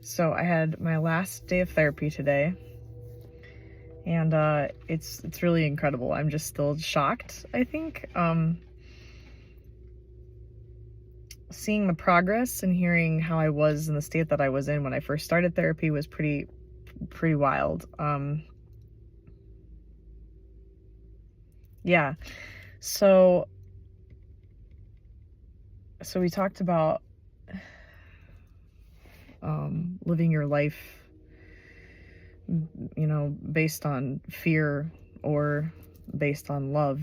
So I had my last day of therapy today, and it's really incredible. I'm just still shocked, I think. Seeing the progress and hearing how I was in the state that I was in when I first started therapy was pretty wild. Yeah. So we talked about living your life, based on fear or based on love.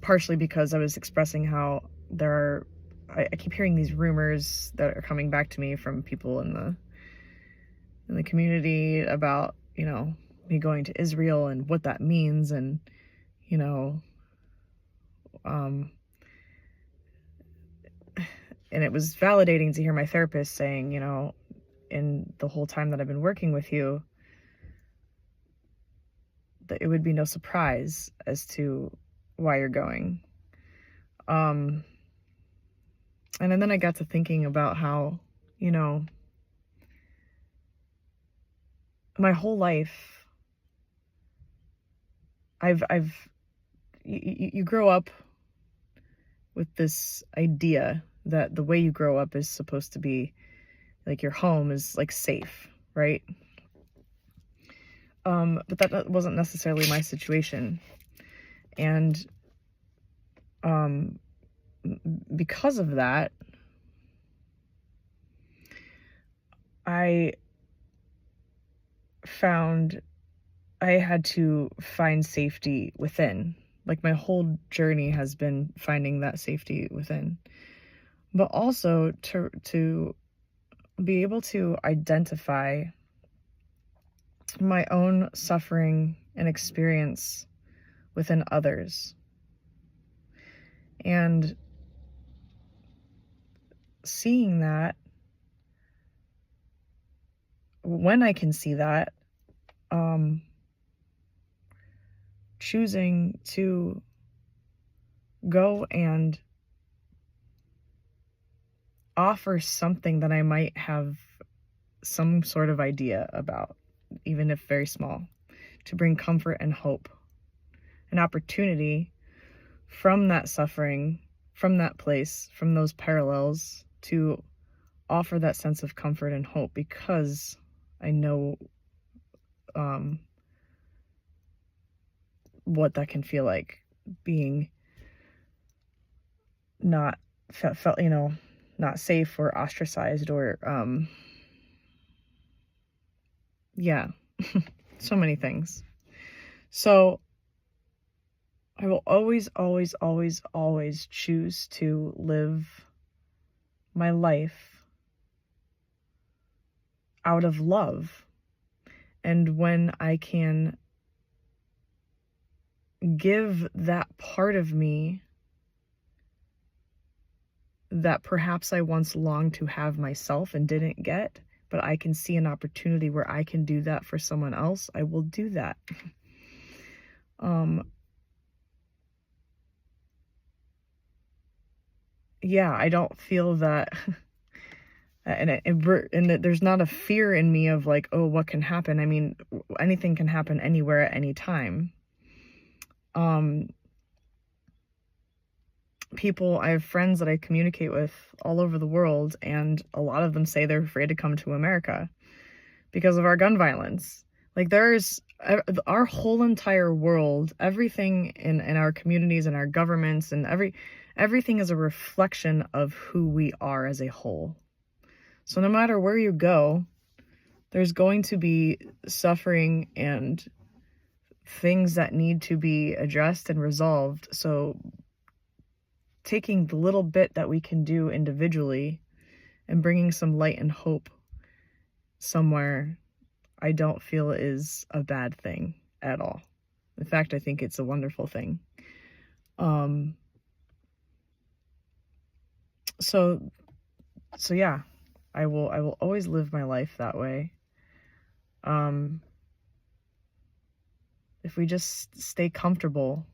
Partially because I was expressing how I keep hearing these rumors that are coming back to me from people in the community about, me going to Israel and what that means. And, you know, um, and it was validating to hear my therapist saying, in the whole time that I've been working with you, that it would be no surprise as to why you're going. And then I got to thinking about how, my whole life, you grow up with this idea that the way you grow up is supposed to be like your home is like safe, right? But that wasn't necessarily my situation. And because of that, I found I had to find safety within. Like my whole journey has been finding that safety within. But also to be able to identify my own suffering and experience within others. And seeing that, when I can see that, choosing to go and offer something that I might have some sort of idea about, even if very small, to bring comfort and hope, an opportunity from that suffering, from that place, from those parallels, to offer that sense of comfort and hope, because I know what that can feel like, being not felt, not safe or ostracized or yeah, so many things. So I will always, always, always, always choose to live my life out of love. And when I can give that part of me that perhaps I once longed to have myself and didn't get, but I can see an opportunity where I can do that for someone else, I will do that. Yeah, I don't feel that, and there's not a fear in me of like, oh, what can happen? I mean, anything can happen anywhere at any time. I have friends that I communicate with all over the world, and a lot of them say they're afraid to come to America because of our gun violence. Like, there's our whole entire world, everything in our communities and our governments and everything is a reflection of who we are as a whole. So no matter where you go, there's going to be suffering and things that need to be addressed and resolved. So taking the little bit that we can do individually and bringing some light and hope somewhere, I don't feel is a bad thing at all. In fact, I think it's a wonderful thing. So yeah, I will always live my life that way. If we just stay comfortable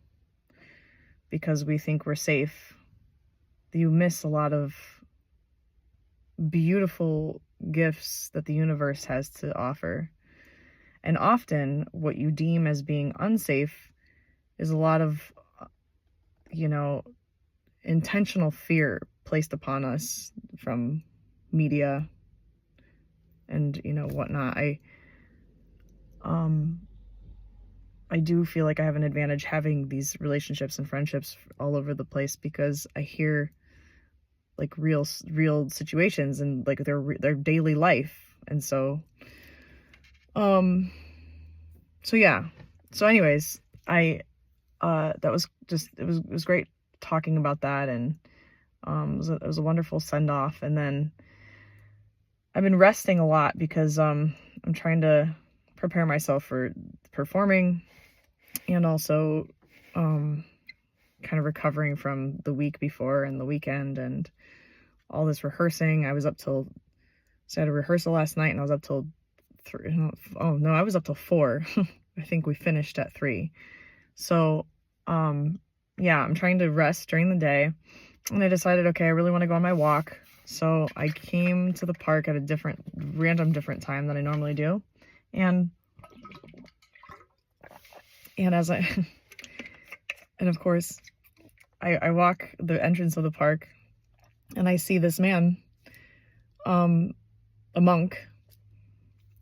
because we think we're safe, you miss a lot of beautiful gifts that the universe has to offer. And often what you deem as being unsafe is a lot of, you know, intentional fear placed upon us from media and, whatnot. I do feel like I have an advantage having these relationships and friendships all over the place, because I hear like real situations and like their daily life. And um so yeah. So anyways, I that was just, it was great talking about that. And it was a wonderful send off. And then I've been resting a lot because I'm trying to prepare myself for performing, and also kind of recovering from the week before and the weekend and all this rehearsing. I was up till, so I had a rehearsal last night and I was up till 3. Oh no, I was up till 4. I think we finished at 3. So yeah, I'm trying to rest during the day, and I decided, okay, I really want to go on my walk. So I came to the park at a random different time than I normally do. And as and of course, I walk the entrance of the park, and I see this man, a monk.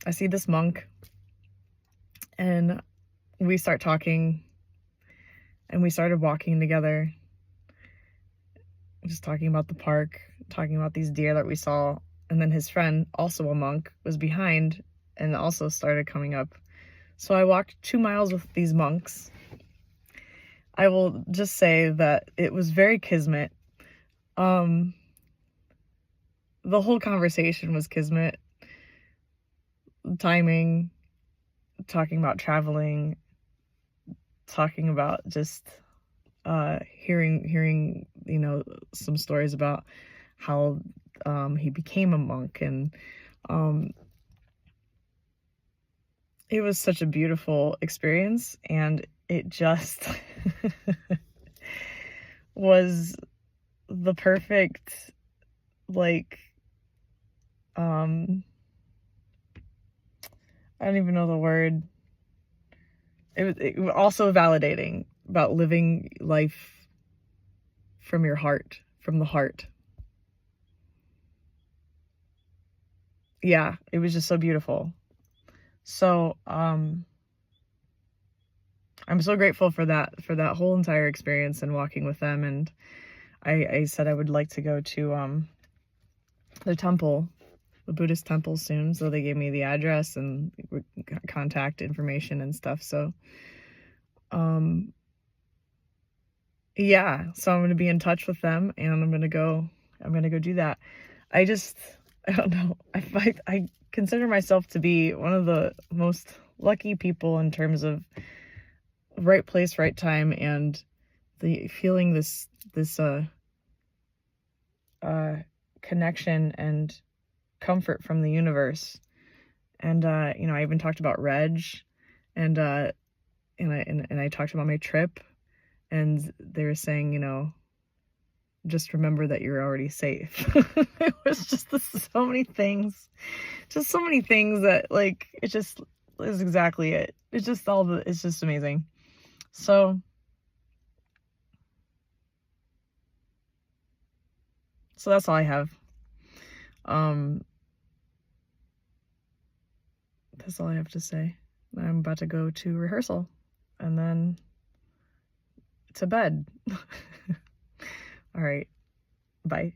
I see this monk, and we start talking, and we started walking together, just talking about the park, talking about these deer that we saw. And then his friend, also a monk, was behind and also started coming up. So I walked 2 miles with these monks. I will just say that it was very Kismet. The whole conversation was Kismet. Timing, talking about traveling, talking about just hearing some stories about how he became a monk. And it was such a beautiful experience, and it just was the perfect, like, I don't even know the word. It was also validating about living life from your heart, from the heart. Yeah, it was just so beautiful. So, I'm so grateful for that whole entire experience and walking with them. And I said I would like to go to the temple, the Buddhist temple soon. So they gave me the address and contact information and stuff. So, yeah, so I'm going to be in touch with them, and I'm going to go do that. I don't know. I consider myself to be one of the most lucky people in terms of right place, right time, and the feeling this connection and comfort from the universe. And I even talked about Reg, and I talked about my trip, and they were saying, just remember that you're already safe. It was just so many things that, like, it just is exactly it. It's just it's just amazing. So that's all I have. That's all I have to say. I'm about to go to rehearsal and then to bed. All right. Bye.